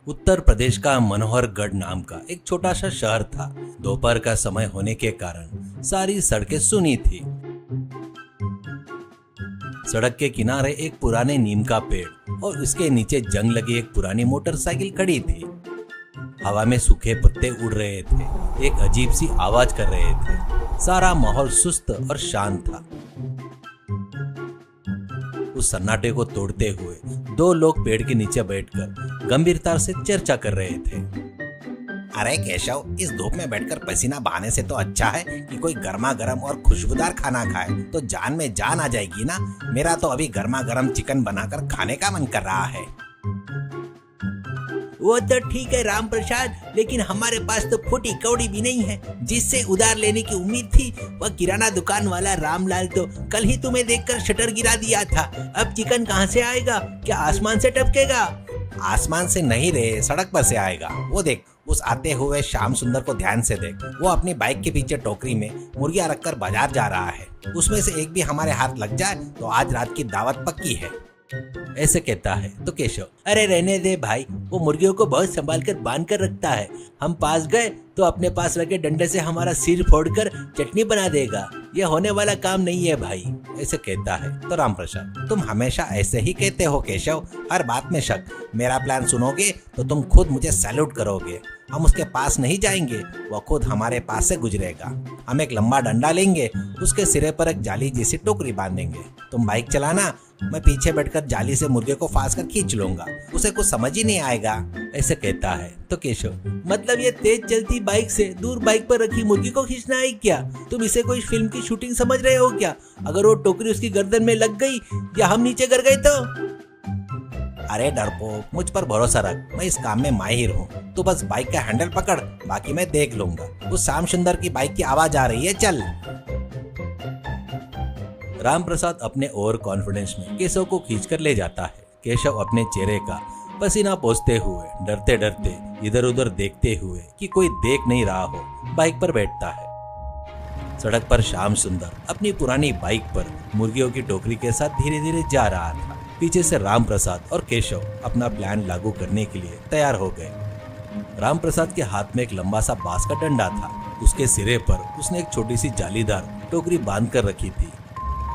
उत्तर प्रदेश का मनोहरगढ़ नाम का एक छोटा सा शहर था। दोपहर का समय होने के कारण सारी सड़कें सुनी थी। सड़क के किनारे एक पुराने नीम का पेड़ और उसके नीचे जंग लगी एक पुरानी मोटरसाइकिल खड़ी थी। हवा में सूखे पत्ते उड़ रहे थे, एक अजीब सी आवाज कर रहे थे। सारा माहौल सुस्त और शांत था। उस सन्नाटे को तोड़ते हुए दो लोग पेड़ के नीचे बैठकर गंभीरता से चर्चा कर रहे थे। अरे केशव, इस धूप में बैठकर पसीना बहाने से तो अच्छा है कि कोई गर्मा गर्म और खुशबूदार खाना खाए तो जान में जान आ जाएगी ना। मेरा तो अभी गर्मा गर्म चिकन बनाकर खाने का मन कर रहा है। वो तो ठीक है राम प्रसाद, लेकिन हमारे पास तो फूटी कौड़ी भी नहीं है। जिससे उधार लेने की उम्मीद थी वह किराना दुकान वाला रामलाल तो कल ही तुम्हें देखकर शटर गिरा दिया था। अब चिकन कहाँ से आएगा? क्या आसमान से टपकेगा? आसमान से नहीं रे, सड़क पर से आएगा। वो देख, उस आते हुए श्याम सुंदर को ध्यान से देख। वो अपनी बाइक के पीछे टोकरी में मुर्गियां रखकर बाजार जा रहा है। उसमें से एक भी हमारे हाथ लग जाए तो आज रात की दावत पक्की है। ऐसे कहता है तो केशव, अरे रहने दे भाई, वो मुर्गियों को बहुत संभाल कर बांध कर रखता है। हम पास गए तो अपने पास रखे डंडे से हमारा सिर फोड़कर चटनी बना देगा। ये होने वाला काम नहीं है भाई। ऐसे कहता है तो रामप्रसाद, तुम हमेशा ऐसे ही कहते हो केशव, हर बात में शक। मेरा प्लान सुनोगे तो तुम खुद मुझे सैल्यूट करोगे। हम उसके पास नहीं जाएंगे, वो खुद हमारे पास से गुजरेगा। हम एक लंबा डंडा लेंगे, उसके सिरे पर एक जाली जैसी टोकरी बांधेंगे। तुम बाइक चलाना, मैं पीछे बैठकर जाली से मुर्गे को फांस कर खींच लूंगा। उसे कुछ समझ ही नहीं आएगा। ऐसे कहता है तो केशव, मतलब ये तेज चलती बाइक से दूर बाइक पर रखी मुर्गी को खींचना है क्या? तुम इसे कोई फिल्म की शूटिंग समझ रहे हो क्या? अगर वो टोकरी उसकी गर्दन में लग गई या हम नीचे गिर गए तो? अरे डरपोक, मुझ पर भरोसा रख, मैं इस काम में माहिर हूँ। तू बस बाइक का हैंडल पकड़, बाकी मैं देख लूंगा। उस श्याम सुंदर की बाइक की आवाज आ रही है, चल। रामप्रसाद अपने ओवर कॉन्फिडेंस में केशव को खींचकर ले जाता है। केशव अपने चेहरे का पसीना पोंछते हुए, डरते डरते इधर उधर देखते हुए कि कोई देख नहीं रहा हो, बाइक पर बैठता है। सड़क पर श्याम सुंदर अपनी पुरानी बाइक पर मुर्गियों की टोकरी के साथ धीरे धीरे जा रहा था। पीछे से रामप्रसाद और केशव अपना प्लान लागू करने के लिए तैयार हो गए। रामप्रसाद के हाथ में एक लंबा सा बांस का डंडा था। उसके सिरे पर उसने एक छोटी सी जालीदार टोकरी बांध कर रखी थी।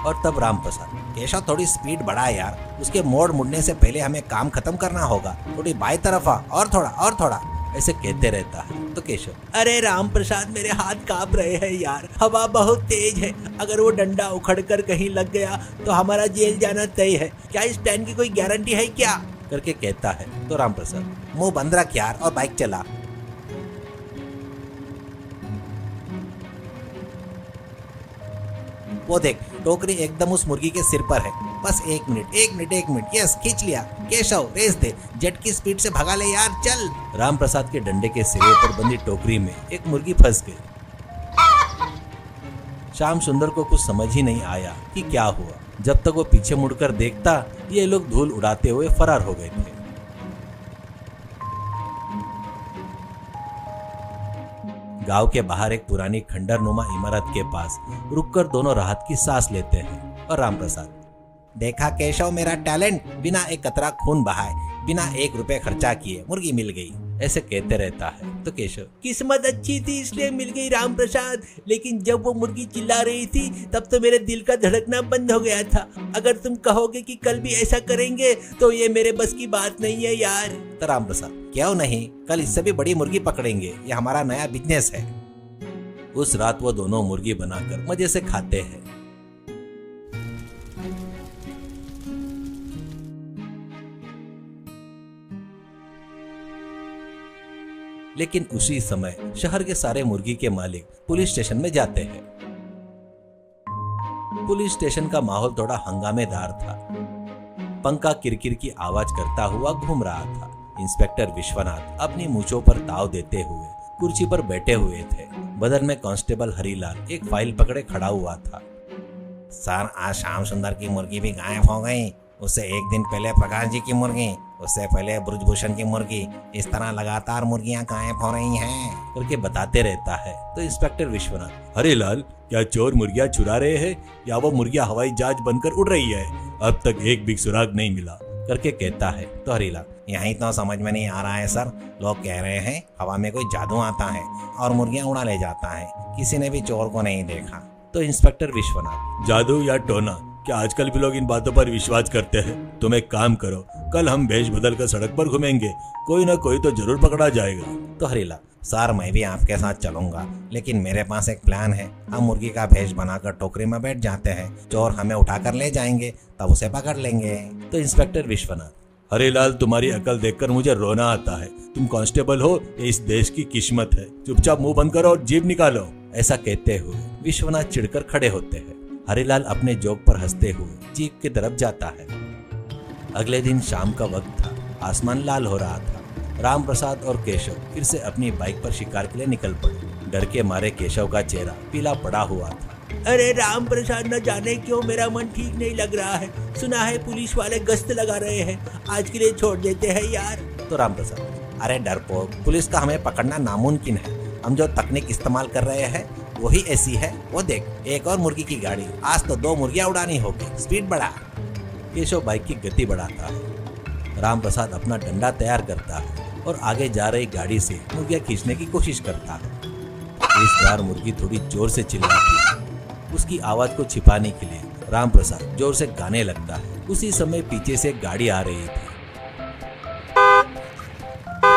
और तब रामप्रसाद, केशव थोड़ी स्पीड बढ़ा यार, उसके मोड़ मुड़ने से पहले हमें काम खत्म करना होगा। थोड़ी बाई तरफ आ, और थोड़ा, ऐसे कहते रहता है तो केशव, अरे राम प्रसाद, मेरे हाथ कांप रहे हैं यार, हवा बहुत तेज है। अगर वो डंडा उखड़ कर कहीं लग गया तो हमारा जेल जाना तय है। क्या इस प्लान की कोई गारंटी है क्या? करके कहता है तो रामप्रसाद, मुंह बंद रख यार और बाइक चला। वो देख, टोकरी एकदम उस मुर्गी के सिर पर है। बस एक मिनट, यस, खींच लिया। केशव रेस दे, जेट की स्पीड से भगा ले यार, चल। रामप्रसाद के डंडे के सिरे पर बंधी टोकरी में एक मुर्गी फंस गई। श्याम सुंदर को कुछ समझ ही नहीं आया कि क्या हुआ। जब तक वो पीछे मुड़कर देखता, ये लोग धूल उड़ाते हुए फरार हो गए थे। गांव के बाहर एक पुरानी खंडरनुमा इमारत के पास रुककर दोनों राहत की सांस लेते हैं। और रामप्रसाद, देखा केशव मेरा टैलेंट, बिना एक कतरा खून बहाए, बिना 1 रुपए खर्चा किए मुर्गी मिल गई। ऐसे कहते रहता है तो केशव, किस्मत अच्छी थी इसलिए मिल गई राम प्रसाद, लेकिन जब वो मुर्गी चिल्ला रही थी तब तो मेरे दिल का धड़कना बंद हो गया था। अगर तुम कहोगे कि कल भी ऐसा करेंगे तो ये मेरे बस की बात नहीं है यार। तो रामप्रसाद, क्यों नहीं, कल इससे भी बड़ी मुर्गी पकड़ेंगे, ये हमारा नया बिजनेस है। उस रात वो दोनों मुर्गी बनाकर मजे से खाते हैं। लेकिन उसी समय शहर के सारे मुर्गी के मालिक पुलिस स्टेशन में जाते हैं। पुलिस स्टेशन का माहौल थोड़ा हंगामेदार था। पंखा किरकिर की आवाज करता हुआ घूम रहा था। इंस्पेक्टर विश्वनाथ अपनी मूंछों पर ताव देते हुए कुर्सी पर बैठे हुए थे। बदन में कांस्टेबल हरीलाल एक फाइल पकड़े खड़ा हुआ था। सर, आज श्याम सुंदर की मुर्गी भी गायब हो गई। उससे एक दिन पहले प्रकाश जी की मुर्गी, उससे पहले ब्रजभूषण की मुर्गी, इस तरह लगातार मुर्गियां गायब हो रही हैं करके बताते रहता है। तो इंस्पेक्टर विश्वनाथ, हरीलाल, क्या चोर मुर्गियां चुरा रहे हैं या वो मुर्गियां हवाई जहाज बनकर उड़ रही है? अब तक एक भी सुराग नहीं मिला। करके कहता है। तो हरीलाल, यही तो समझ में नहीं आ रहा है सर। लोग कह रहे हैं हवा में कोई जादू आता है और मुर्गियां उड़ा ले जाता है, किसी ने भी चोर को नहीं देखा। तो इंस्पेक्टर विश्वनाथ, जादू या टोना, क्या आजकल भी लोग इन बातों पर विश्वास करते हैं? तुम एक काम करो, कल हम भेष बदल कर सड़क पर घूमेंगे, कोई ना कोई तो जरूर पकड़ा जाएगा। तो हरीलाल, सर मैं भी आपके साथ चलूंगा, लेकिन मेरे पास एक प्लान है। हम मुर्गी का भेष बनाकर टोकरी में बैठ जाते हैं, चोर हमें उठाकर ले जाएंगे, तब उसे पकड़ लेंगे। तो इंस्पेक्टर विश्वनाथ, हरीलाल, तुम्हारी अकल देखकर मुझे रोना आता है। तुम कांस्टेबल हो, ये इस देश की किस्मत है। चुपचाप मुंह बंद करो और जीभ निकालो। ऐसा कहते हुए विश्वनाथ चिढ़कर खड़े होते हैं। हरीलाल अपने जोक पर हंसते हुए जीप की तरफ जाता है। अगले दिन शाम का वक्त था, आसमान लाल हो रहा था। राम प्रसाद और केशव फिर से अपनी बाइक पर शिकार के लिए निकल पड़े। डर के मारे केशव का चेहरा पीला पड़ा हुआ था। अरे राम प्रसाद, न जाने क्यों मेरा मन ठीक नहीं लग रहा है। सुना है पुलिस वाले गश्त लगा रहे हैं, आज के लिए छोड़ देते हैं यार। तो राम प्रसाद, अरे डरपोक, पुलिस का हमें पकड़ना नामुमकिन है। हम जो तकनीक इस्तेमाल कर रहे हैं वही ऐसी है। वो देख, एक और मुर्गी की गाड़ी, आज तो 2 मुर्गियां उड़ानी होगी, स्पीड बढ़ा। केशव बाइक की गति बढ़ाता है। राम प्रसाद अपना डंडा तैयार करता है और आगे जा रही गाड़ी से मुर्गियां खींचने की कोशिश करता है। इस बार मुर्गी थोड़ी जोर से चिल्लाती है। उसकी आवाज को छिपाने के लिए राम प्रसाद जोर से गाने लगता है। उसी समय पीछे से एक गाड़ी आ रही थी।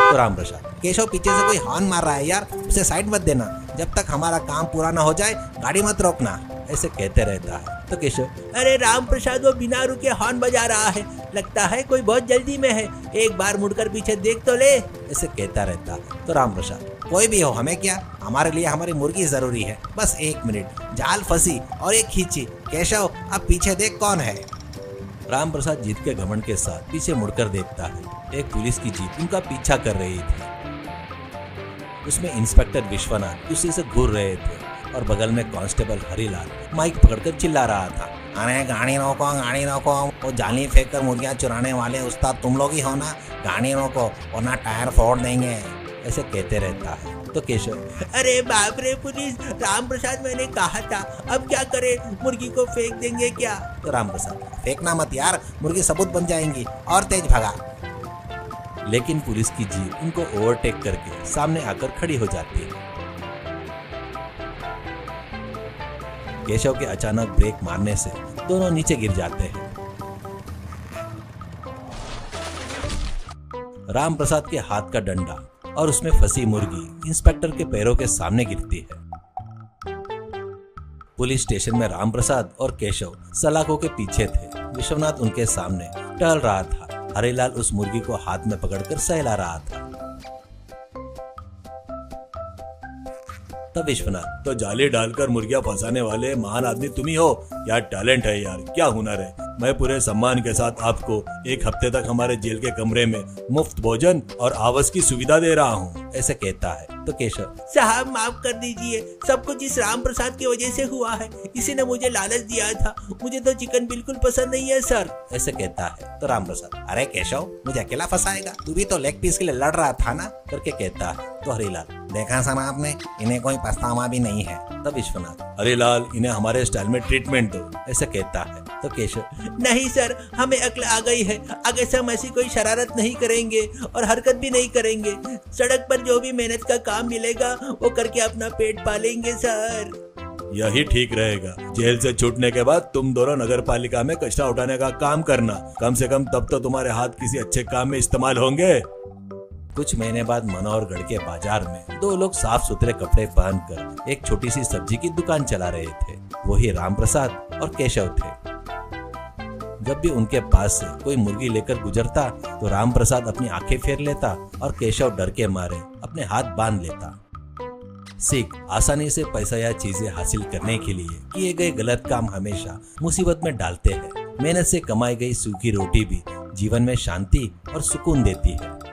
तो राम प्रसाद, केशव पीछे से कोई हॉर्न मार रहा है यार, उसे साइड मत देना। जब तक हमारा काम पूरा ना हो जाए गाड़ी मत रोकना। ऐसे कहते रहता है। तो केशव, अरे राम प्रसाद, वो बिना रुके हॉर्न बजा रहा है, लगता है कोई बहुत जल्दी में है, एक बार मुड़कर पीछे देख तो ले। ऐसे कहता रहता है। तो राम प्रसाद, कोई भी हो हमें क्या, हमारे लिए हमारी मुर्गी जरूरी है। बस 1 मिनट, जाल फंसी और एक खींची। केशव, अब पीछे देख कौन है। राम प्रसाद जीत के घमंड के साथ पीछे मुड़कर देखता है। एक पुलिस की जीप उनका पीछा कर रही थी। उसमें इंस्पेक्टर विश्वनाथ उसी से घूर रहे थे और बगल में कांस्टेबल हरीलाल माइक पकड़कर चिल्ला रहा था। अरे गाड़ी रोको, गाड़ी रोको, वो जाली फेंक कर मुर्गियां चुराने वाले उस्ताद तुम लोग ही हो ना। गाड़ी रोको वरना टायर फोड़ देंगे। ऐसे कहते रहता है। तो केशव, अरे बाप रे पुलिस, राम प्रसाद मैंने कहा था, अब क्या करे, मुर्गी को फेंक देंगे क्या? तो राम प्रसाद, फेंकना मत यार, मुर्गी सबूत बन जाएंगी। और तेज भगा। लेकिन पुलिस की जीप उनको ओवरटेक करके सामने आकर खड़ी हो जाती है। केशव के अचानक ब्रेक मारने से दोनों नीचे गिर जाते हैं। राम प्रसाद के हाथ का डंडा और उसमें फंसी मुर्गी इंस्पेक्टर के पैरों के सामने गिरती है। पुलिस स्टेशन में राम प्रसाद और केशव सलाखों के पीछे थे। विश्वनाथ उनके सामने टहल रहा था। हरीलाल उस मुर्गी को हाथ में पकड़कर सहला रहा था। तब विश्वनाथ, तो जाली डालकर मुर्गियां फंसाने वाले महान आदमी तुम ही हो। क्या टैलेंट है यार, क्या हुनर है। मैं पूरे सम्मान के साथ आपको 1 हफ्ते तक हमारे जेल के कमरे में मुफ्त भोजन और आवास की सुविधा दे रहा हूँ। ऐसे कहता है। तो केशव, साहब माफ कर दीजिए, सब कुछ इस राम प्रसाद की वजह से हुआ है। इसी ने मुझे लालच दिया था, मुझे तो चिकन बिल्कुल पसंद नहीं है सर। ऐसे कहता है। तो राम प्रसाद, अरे केशव, मुझे अकेला फंसाएगा, तू भी तो लेग पीस के लिए लड़ रहा था ना, करके कहता है। तो हरीलाल, देखा सर आपने, इन्हें कोई पछतावा भी नहीं है। तब विश्वनाथ, हरीलाल, इन्हें हमारे स्टाइल में ट्रीटमेंट दो। ऐसे कहता है। तो केशव, नहीं सर, हमें अक्ल आ गई है, आगे से हम ऐसी कोई शरारत नहीं करेंगे और हरकत भी नहीं करेंगे। सड़क पर जो भी मेहनत का काम मिलेगा वो करके अपना पेट पालेंगे सर। यही ठीक रहेगा। जेल से छूटने के बाद तुम दोनों नगर पालिका में कचरा उठाने का काम करना, कम से कम तब तो तुम्हारे हाथ किसी अच्छे काम में इस्तेमाल होंगे। कुछ महीने बाद मनोहरगढ़ के बाजार में 2 लोग साफ सुथरे कपड़े पहनकर एक छोटी सी सब्जी की दुकान चला रहे थे। वही राम प्रसाद और केशव थे। जब भी उनके पास से कोई मुर्गी लेकर गुजरता तो राम प्रसाद अपनी आंखें फेर लेता और केशव डर के मारे अपने हाथ बांध लेता। सीख, आसानी से पैसा या चीजें हासिल करने के लिए किए गए गलत काम हमेशा मुसीबत में डालते हैं। मेहनत से कमाई गई सूखी रोटी भी जीवन में शांति और सुकून देती है।